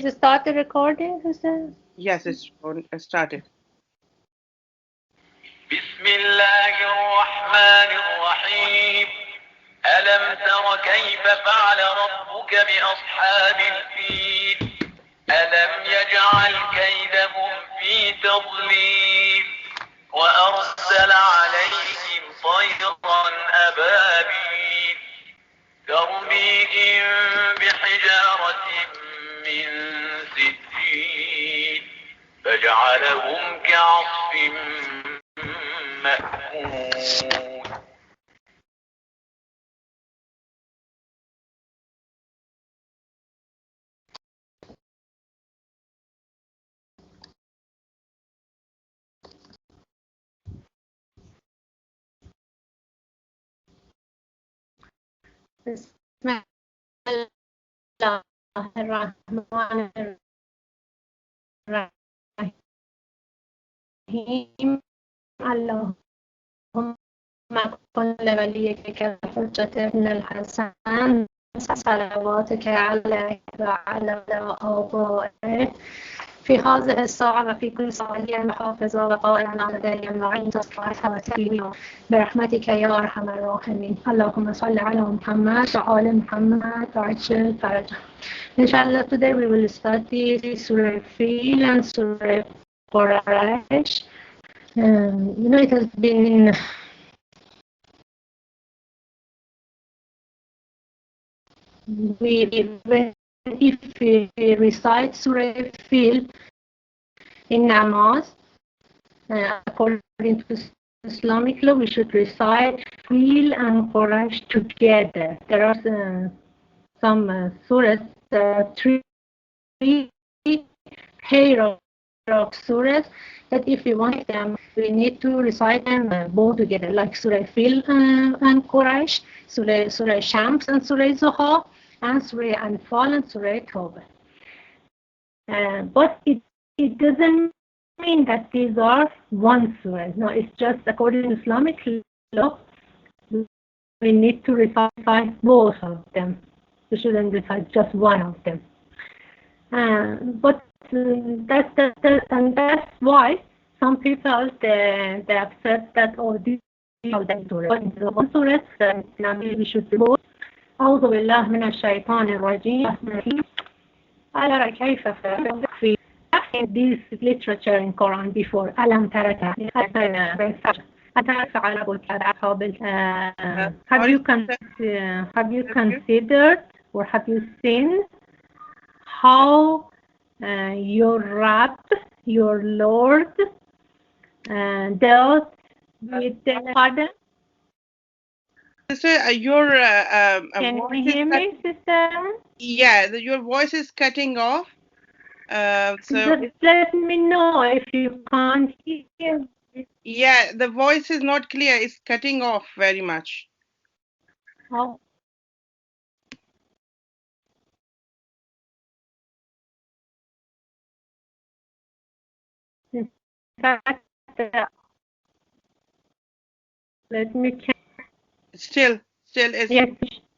start the recording, Hussein? Yes, it's started. بسم الله الرحمن الرحيم ألم تر كيف فعل ربك بأصحاب الفيل ألم يجعل كيدهم في تضليل وأرسل عليهم طيرا أبابيل ترميهم بحجارة من سجيل فجعلهم كعصف مأكول. بسم الله الرحمن الرحيم اللهم كن لوليك الحجة ابن الحسن صلواتك عليه وعلى آبائه في هذه الساعة وفي كل ساعة محافظة وقائلا على دائما معين تصلحها وتكريمها برحمتك يا أرحم الراحمين. اللهم صل على محمد وآل محمد وعجل فرجه. Inshallah, today we will study Surah Fil and Surah Quraysh. It has been if we recite Surah Fil in namaz, according to Islamic law, we should recite Fil and Quraysh together. There are some surahs, three pair of surahs that if we want them, we need to recite them both together, like Surah Fil and Quraysh, Surah Shams and Surah Zuha, and Surah Anfal and Surah Tawbah. But it doesn't mean that these are one surah. No, it's just according to Islamic law, we need to recite both of them. We shouldn't recite just one of them. But that's why some people they have said that these are the surah. But in the one surah, we should do both. أعوذ بالله من الشيطان الرجيم. ألا كيف فعل في this literature in Quran before. ألم تر كيف have you considered or have you seen how your Rabb, your Lord, dealt with the pardon? Sister, your Can voice you hear me, sister? Yeah, your voice is cutting off. So just let me know if you can't hear. Yeah, the voice is not clear. It's cutting off very much. Oh. In fact, let me check. Still is. Yes.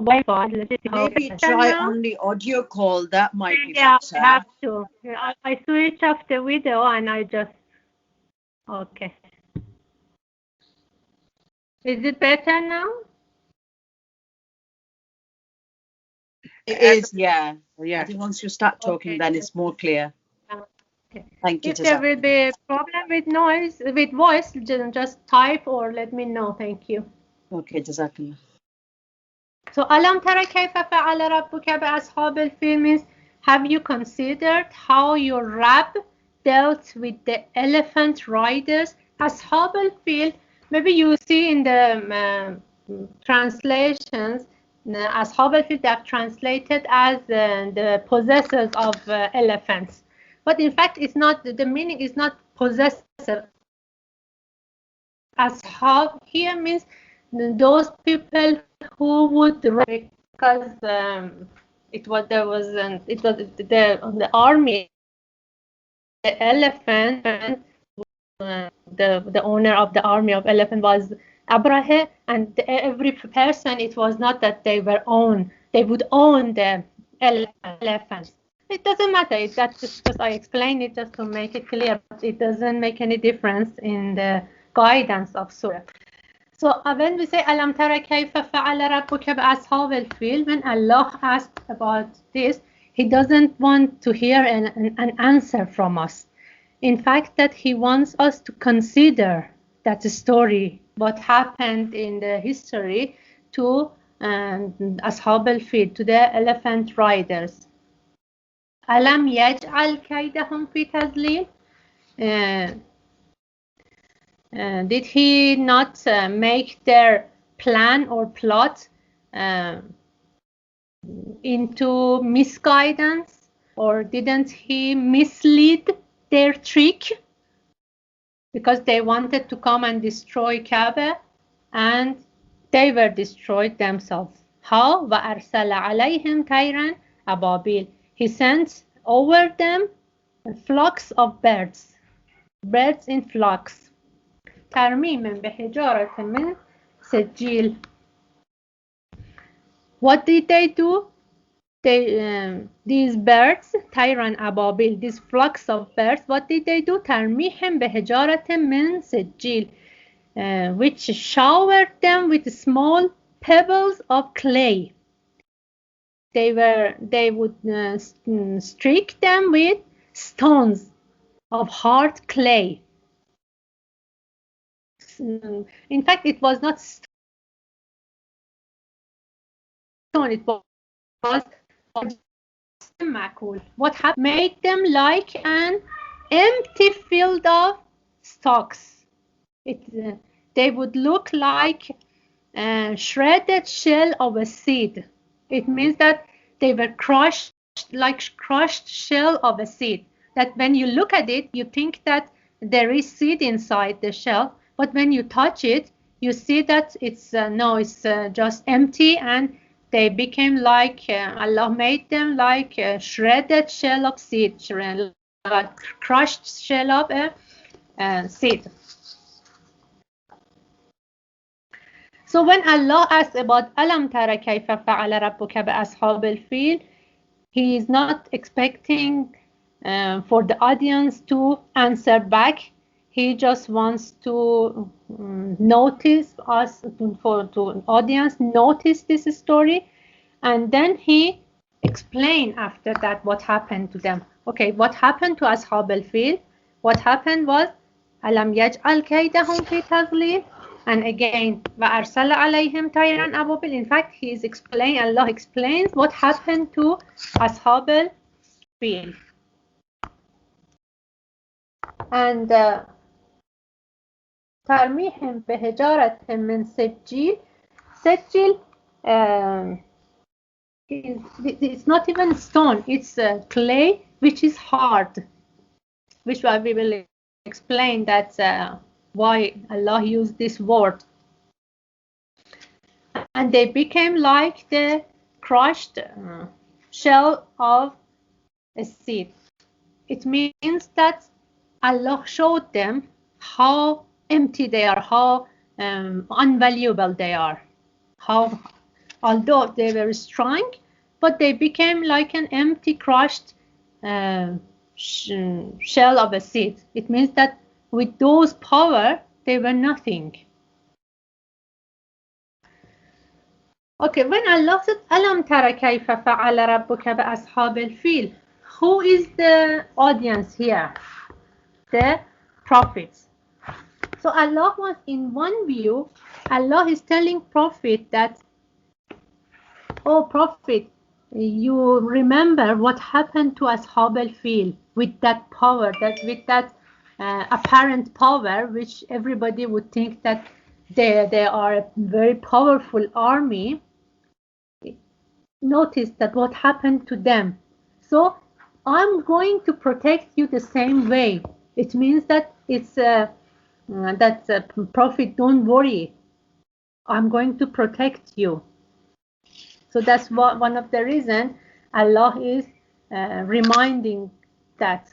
Maybe try on the audio call. That might be better. I have better. to. I switch off the video and I just. Okay. Is it better now? It is, yeah. Yeah. I think once you start talking, then it's more clear. Okay. Thank you. If there will be a problem with noise, with voice, just type or let me know. Thank you. Okay, Jazakallah. So, ألم تر كيف فعل ربك بأصحاب الفيل means, have you considered how your Rabb dealt with the elephant riders? أصحاب الفيل, maybe you see in the translations, أصحاب الفيل they have translated as the possessors of elephants. But in fact, it's not, the meaning is not possessive. Ashab here means those people who would, because it was the army, the elephant, the owner of the army of elephant was Abraha, and every person, it was not that they would own the elephants. It doesn't matter. That's just I explained it just to make it clear. It doesn't make any difference in the guidance of surah. So when we say Alam tara kayfa fa'ala rabbuka bi'ashabil fil, when Allah asked about this, He doesn't want to hear an answer from us. In fact, that He wants us to consider that story, what happened in the history to Ashab al-Fil, to the elephant riders. Alam yaj'al kaydahum fi tadlil? Did He not make their plan or plot into misguidance, or didn't He mislead their trick? Because they wanted to come and destroy Kaaba, and they were destroyed themselves. How? وَأَرْسَلَ عَلَيْهِمْ طَيْرًا أَبَابِيل. He sent over them flocks of birds in flocks. تَرْمِيمًا بِحِجَارَةٍ مِّن سِجِّيلٍ. What did they do? These birds, Tyran Ababil, these flocks of birds, what did they do? تَرْمِيهِمْ بِحِجَارَةٍ مِّن سِجِّيلٍ, which showered them with small pebbles of clay. They would streak them with stones of hard clay. In fact, it was not stone, it was macul. What happened? Made them like an empty field of stalks. They would look like a shredded shell of a seed. It means that they were crushed, like crushed shell of a seed. That when you look at it, you think that there is seed inside the shell, but when you touch it, you see that it's just empty, and they became like Allah made them like a shredded shell of seed, like crushed shell of a seed. So when Allah asks about Alam tara kayfa fa'ala rabbuka bi ashabil fil, He is not expecting for the audience to answer back. He just wants to notice us, to audience notice this story, and then He explain after that what happened to them. Okay, what happened to Ashab al-Fil? What happened was Alam yaj'al kaydahum fi tadlil. And again, وَأَرْسَلَ عَلَيْهِمْ طَيْرًا أَبَابِيل. In fact, Allah explains what happened to Ashab al-Fil. And تَرْمِيهِمْ بِحِجَارَةٍ مِّن سِجِّيلٍ. Sijil it's not even stone, it's clay which is hard, which we will explain that why Allah used this word. And they became like the crushed shell of a seed. It means that Allah showed them how empty they are, how unvaluable they are, how although they were strong, but they became like an empty crushed shell of a seed. It means that with those power, they were nothing. Okay, when Allah said, Alam tara kayfa fa'ala rabbuka bi ashabil fil, who is the audience here? The prophets. So Allah was in one view, Allah is telling Prophet that, oh Prophet, you remember what happened to Ashab al-Fil with that power, with that apparent power, which everybody would think that they are a very powerful army. Notice that what happened to them. So I'm going to protect you the same way. It means that Prophet, don't worry. I'm going to protect you. So that's one of the reasons Allah is reminding that.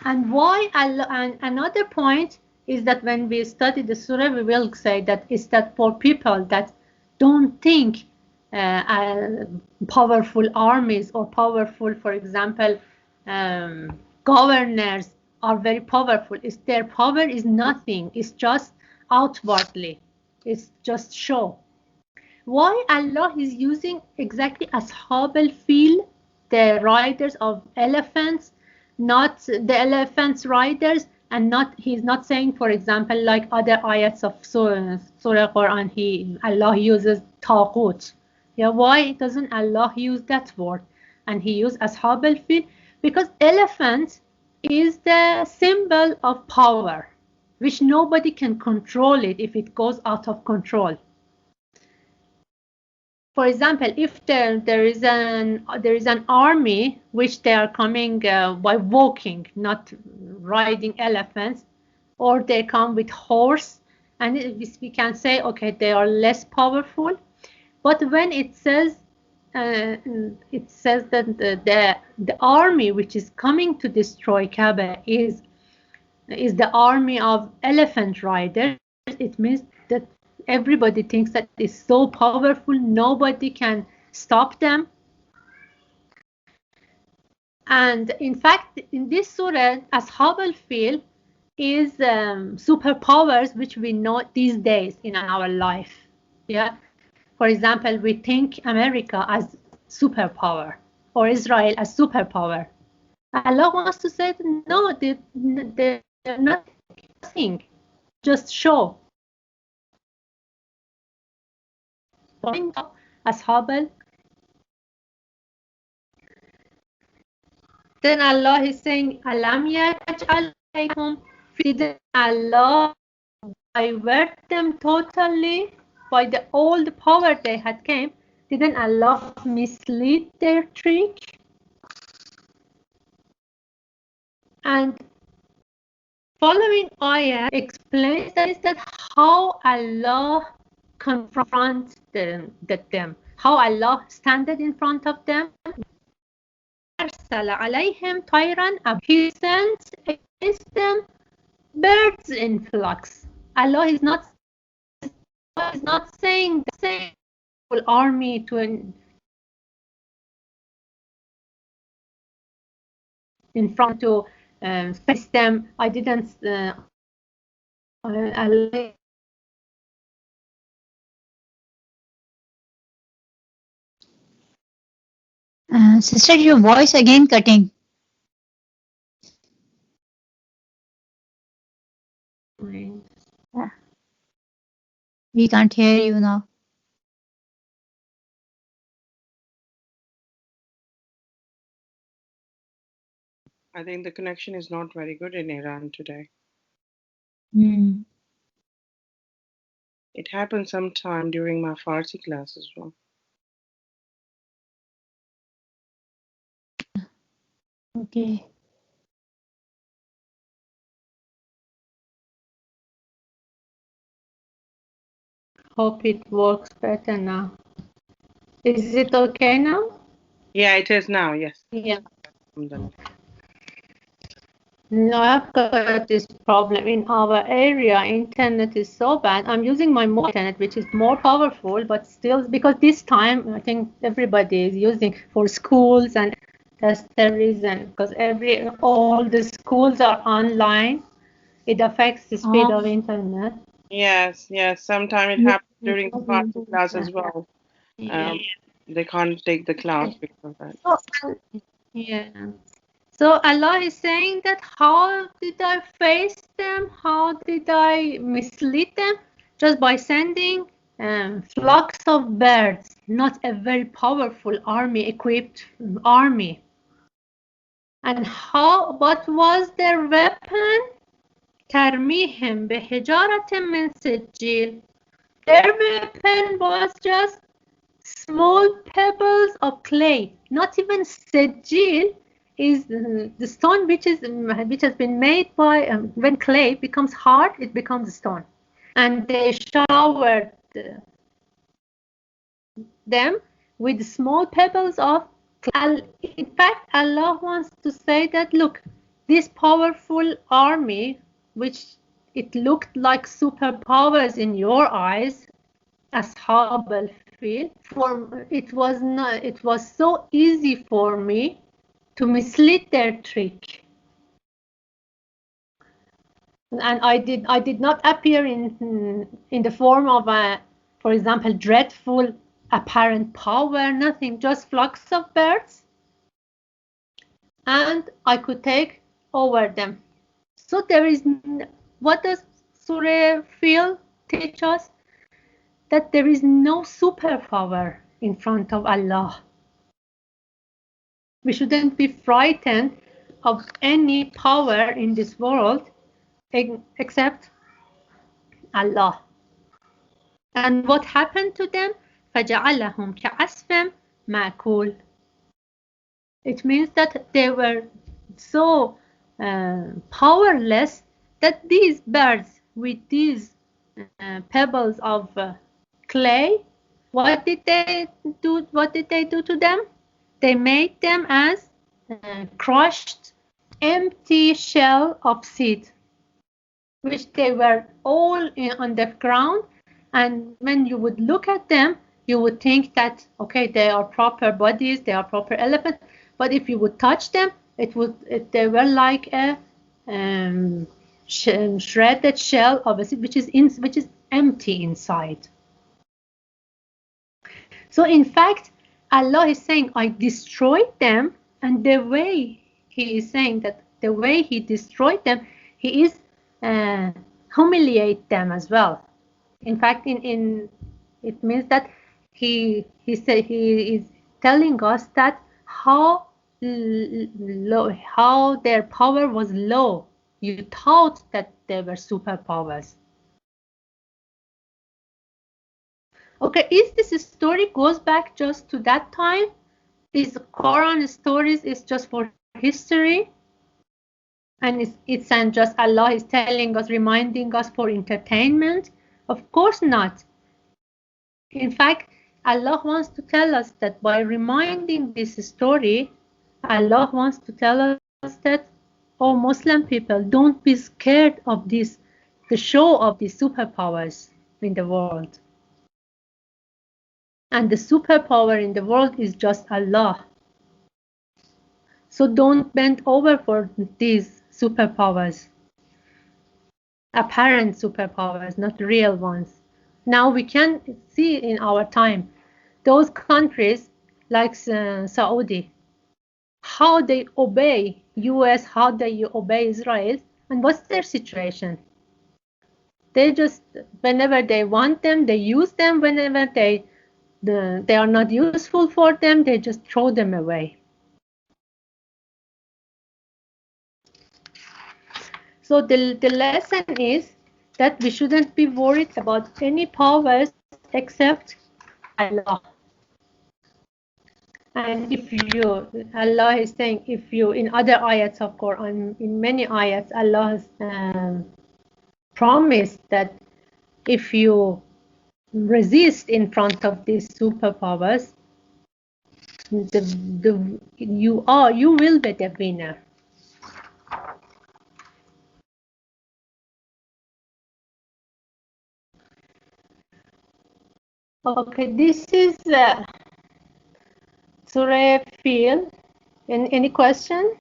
And why Allah, and another point is that when we study the surah, we will say that it's that for people that don't think powerful armies or powerful, for example, governors are very powerful. Their power is nothing. It's just outwardly. It's just show. Why Allah is using exactly Ashab al-Fil, the riders of elephants, not the elephants riders, and not, he's not saying, for example, like other ayats of Surah Quran, Allah uses Taqut. Yeah, why doesn't Allah use that word? And he used Ashab al-Fil because elephant is the symbol of power, which nobody can control it if it goes out of control. For example, if there is an army which they are coming by walking, not riding elephants, or they come with horse, and we can say, okay, they are less powerful. But when it says that the army which is coming to destroy Kaaba is the army of elephant riders, it means that everybody thinks that it's so powerful, nobody can stop them. And in fact, in this surah, Ashab al-Fil is superpowers which we know these days in our life. Yeah. For example, we think America as superpower or Israel as superpower. Allah wants to say, no, they're not nothing. Just show. Ashab. Then Allah is saying, Alam yaj'al alaykum, did Allah divert them totally by the old power they had came? Didn't Allah mislead their trick? And following ayah explains that how Allah confronts them, how Allah standed in front of them. He sent against them birds in flocks. Allah is not saying the same army to in front to face them. I didn't. Sister, your voice again cutting. We can't hear you now. I think the connection is not very good in Iran today. It happened sometime during my Farsi class as well. Okay. Hope it works better now. Is it okay now? Yeah, it is now, yes. Yeah. No, I've got this problem in our area. Internet is so bad. I'm using my mobile internet, which is more powerful, but still, because this time I think everybody is using for schools, and that's the reason. Because all the schools are online, it affects the speed of internet. Yes. Sometimes it happens during the Farsi class as well. They can't take the class because of that. Yeah. So Allah is saying that how did I face them? How did I mislead them? Just by sending flocks of birds, not a very powerful army, equipped army. And what was their weapon? ترميهم بحجارة من سجيل. Their weapon was just small pebbles of clay, not even sejil is the stone which has been made by when clay becomes hard, it becomes stone, and they showered them with small pebbles of clay. In fact, Allah wants to say that, look, this powerful army, which it looked like superpowers in your eyes, Ashab feel, it was so easy for me to mislead their trick. And I did not appear in the form of a, for example, dreadful apparent power, nothing, just flocks of birds, and I could take over them. So there is, what does Surah Fil teach us? That there is no superpower in front of Allah. We shouldn't be frightened of any power in this world except Allah. And what happened to them? فَجَعَلَهُمْ كَعَصْفٍ مَأْكُولٍ. It means that they were so powerless that these birds with these pebbles of clay, what did they do? What did they do to them? They made them as crushed, empty shell of seed, which they were all on the ground. And when you would look at them, you would think that, okay, they are proper bodies, they are proper elephants. But if you would touch them, they were like a shredded shell of a seed, which is empty inside. So in fact, Allah is saying, I destroyed them, and the way He is saying that the way He destroyed them, He is humiliate them as well. In fact, it means that He said He is telling us that how their power was low. You thought that they were superpowers. Okay, is this story goes back just to that time? Is Quran stories is just for history? And it's and just Allah is telling us, reminding us for entertainment? Of course not. In fact, Allah wants to tell us that by reminding this story, Allah wants to tell us that, oh Muslim people, don't be scared of this, the show of these superpowers in the world. And the superpower in the world is just Allah. So don't bend over for these superpowers. Apparent superpowers, not real ones. Now we can see in our time, those countries like Saudi, how they obey US, how they obey Israel, and what's their situation? They just, whenever they want them, they use them. Whenever they are not useful for them, they just throw them away. So the lesson is that we shouldn't be worried about any powers except Allah. And if you, Allah is saying, if you, in other ayats of Quran, in many ayats, Allah has promised that if you resist in front of these superpowers, you will be the winner. Okay, this is Surah Fil. Any question?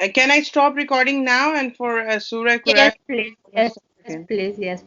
Can I stop recording now and for Surah Quran? Yes, please. Yes, please. Yes.